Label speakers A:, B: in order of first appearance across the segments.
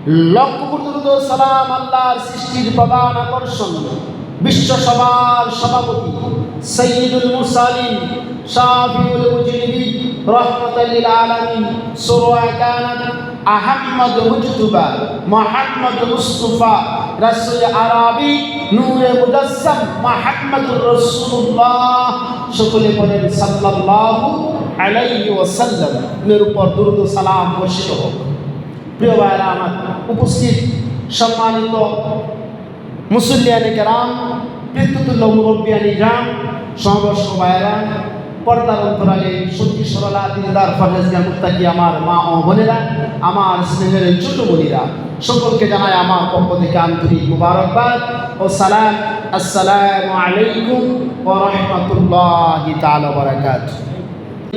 A: লক্ষ কোটি দরুদ সালাম আল্লাহর সৃষ্টির প্রধান আকর্ষণ, বিশ্ব সভার সভাপতি, সাইয়্যিদুল মুরসালিন, শাফিউল মুজরিমিন, রাহমাতাল লিল আলামিন, সুরওয়া কানাত, আহমদ মুজতবা, মুহাম্মদ মুস্তাফা, রাসূল আরবি, নূরে মুজাসসাম, মুহাম্মদুর রাসূলুল্লাহ। সকলে বলেন সাল্লাল্লাহু আলাইহি ওয়াসাল্লাম এর উপর দরুদ ও সালাম বর্ষিত হোক। প্রিয় ভাইরা আমার, উপস্থিত সম্মানিত মুসল্লিয়ানে কেরাম, পিতৃতুল্য মুরব্বিয়ানি জান, সমবয়স্ক ভাইরা, পর্দার অন্তরালে সত্যি সরলা দিনদার ফরজগান মুত্তাকি আমার মা ও বোনেরা, আমার স্নেহের ছোট বোনেরা, সকলকে জানাই আমার পক্ষ থেকে আন্তরিক মুবারকবাদ ও সালাম। আসসালামু আলাইকুম ওয়া রাহমাতুল্লাহি তাআলা ওয়া বারাকাতুহু।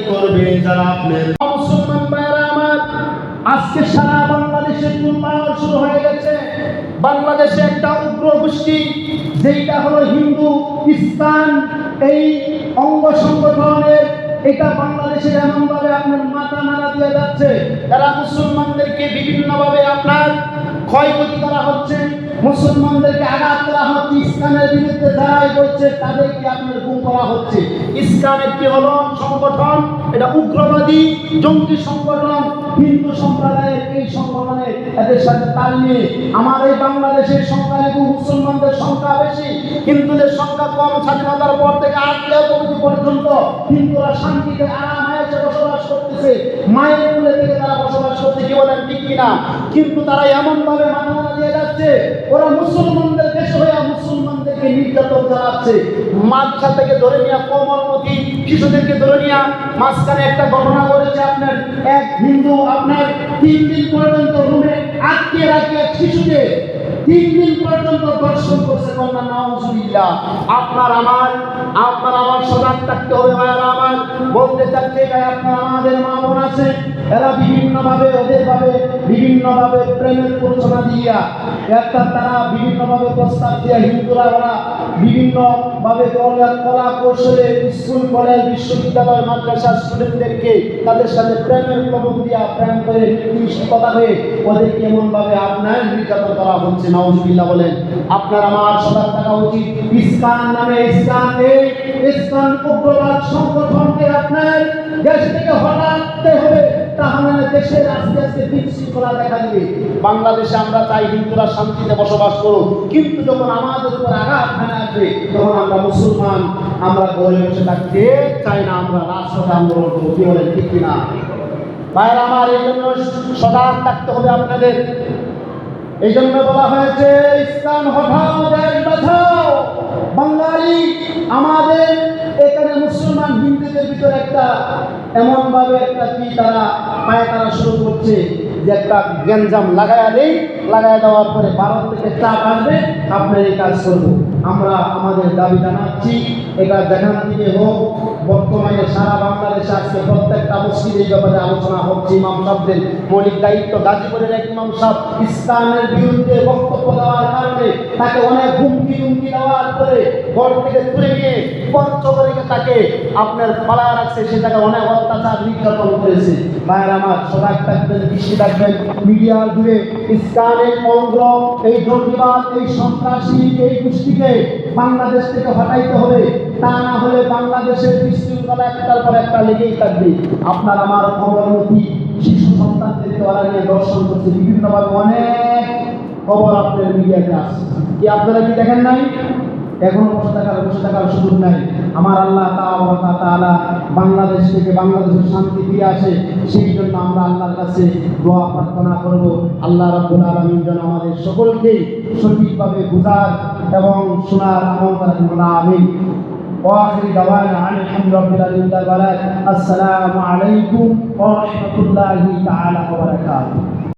A: করবে যারা আপনার মুসলমান ভাইরা আমার, আজকে সারা বাংলাদেশে টুলপাড় শুরু হয়ে গেছে। বাংলাদেশে একটা উগ্র গোষ্ঠী, যেটা হলো হিন্দু ইসলাম, এই অঙ্গ সংগঠনের, এটা বাংলাদেশে এমনভাবে আপনার মাথা নাড়া দিয়ে যাচ্ছে, তারা মুসলমানদেরকে বিভিন্নভাবে আপনার ক্ষয়ক্ষতি করা হচ্ছে, মুসলমানদেরকে আঘাত করা হচ্ছে, ইসলামের বিরুদ্ধে যারাই করছে তাদেরকে আপনার গুম করা হচ্ছে। ইসলাম একটি হলো সংগঠন, এটা উগ্রবাদী জঙ্গি সংগঠন। হিন্দু সম্প্রদায়ের এই সংগঠনে এদের সাথে তাল নিয়ে আমার এই বাংলাদেশের সংখ্যালঘু মুসলমানদের সংখ্যা বেশি, হিন্দুদের সংখ্যা কম। স্বাধীনতার পর থেকে আজ পর্যন্ত হিন্দুরা শান্তিতে আরামে বসবাস করতেছে, মায়ের কোলে থেকে তারা বসবাস করতে, কি বলেন ঠিক কিনা? কিন্তু তারা এমনভাবে মাথা দিয়ে যাচ্ছে, ওরা মুসলমানদের দেশ হয়ে মুসলমানদেরকে নির্যাতন চালাচ্ছে। মাদ্রাসা থেকে ধরে নিয়ে কোমলমতি শিশুদেরকে ধরে নিয়ে মাঝখানে একটা ঘটনা ঘটেছে, আপনার এক হিন্দু আপনার 3 দিন পর্যন্ত রুমে আটকে রাখে এক শিশুকে, 3 দিন পর্যন্ত দর্শন করছে। কন্যা নাউজুবিল্লাহ। আপনার আমার সজাগ থাকতে হবে ভাইয়ারা আমার। বলতে চাচ্ছি ভাই, আপনার আমাদের মা বোন আছে, এরা বিভিন্নভাবে বিভিন্নভাবে প্রেমের প্রচনা দিয়া তারা বিভিন্নভাবে প্রস্তাব দিয়া, হিন্দুরা ওরা বিভিন্নভাবে কলা কৌশলে স্কুল কলেজ বিশ্ববিদ্যালয় মাদ্রাসা স্টুডেন্টদেরকে তাদের সাথে প্রেমের প্রবণ দিয়া প্রেম করে কথা হয়ে ওদেরকে এমনভাবে আপনার নির্যাতন করা হচ্ছে। নাউজুবিল্লাহ বলেন। আপনার আমার সজাগ থাকা উচিত। ইসলাম নামে ইসলাম উগ্রবাদ সংগঠনকে আপনার দেশ থেকে হটাতে হবে, তাহলে দেশের আস্তে আস্তে বিশৃঙ্খলা দেখা দিবে। বাংলাদেশে আমরা চাই হিন্দুরা শান্তিতে বসবাস করুক, কিন্তু যখন আমাদের উপর আঘাত হানা আসবে তখন আমরা মুসলমান আমরা ঘরে বসে থাকতে চাই না, আমরা রাজপথে আন্দোলন করবো। কি বলেন ঠিক কিনা ভাইরা আমার? এই জন্য সজাগ থাকতে হবে আপনাদের। এই জন্য বলা হয়েছে ইসলাম হটাও, দেশ বাঁচাও। বাঙালি আমাদের এখানে মুসলমান হিন্দুদের ভিতরে একটা এমনভাবে একটা কি তারা পায়তারা শুরু করছে যে একটা গ্যাঞ্জাম লাগায়া দেওয়ার পরে ভারত থেকে চাপ আসবে, আপনার এই কাজ করবো। আমরা আমাদের দাবি জানাচ্ছি, এটা যেখান থেকে হোক, বর্তমানে সারা বাংলাদেশে আজকে প্রত্যেকটা মসজিদের ব্যাপারে আলোচনা হচ্ছে। ইমাম সাহেবদের মৌলিক দায়িত্ব। গাজীপুরের এক ইমাম সাহেব ইসলামের বিরুদ্ধে বক্তব্য দেওয়ার কারণে তাকে অনেক হুমকি দেওয়ার পরে ঘর থেকে তুলে নিয়ে পঞ্চগড়ে তাকে আপনার পালায় রাখছে, সে তাকে অনেক অত্যাচার নির্যাতন করেছে। ভাইয়ের আমার, সজাগ থাকবেন, দৃষ্টি রাখবেন। মিডিয়া জুড়ে ইসলামের অঙ্গ, এই জঙ্গিবাদ, এই সন্ত্রাসী, এই গোষ্ঠীকে বাংলাদেশ থেকে হটাইতে হবে। তা না হলে বাংলাদেশের বিশৃঙ্খলা একটার পর একটা লেগেই থাকবে। আপনার আমার খবরমতি শিশু সন্তানদেরকে ওরা নিয়ে দর্শন করছে বিভিন্নভাবে, অনেক খবর আপনার মিডিয়াতে আসছে। কি আপনারা কি দেখেন নাই? এখন বসে থাকার সুযোগ নাই। আমার আল্লাহ তাআলা বাংলাদেশ থেকে বাংলাদেশের শান্তি ফিরে আসে, সেই জন্য আমরা আল্লাহর কাছে দোয়া প্রার্থনা করব। আল্লাহ রাব্বুল আলামিন যেন আমাদের সকলকেই সঠিকভাবে বুঝার এবং শোনার আমল করেন। আমিন। وآخر دعوانا عن الحمد رب العالمين. السلام عليكم ورحمة الله تعالى وبركاته.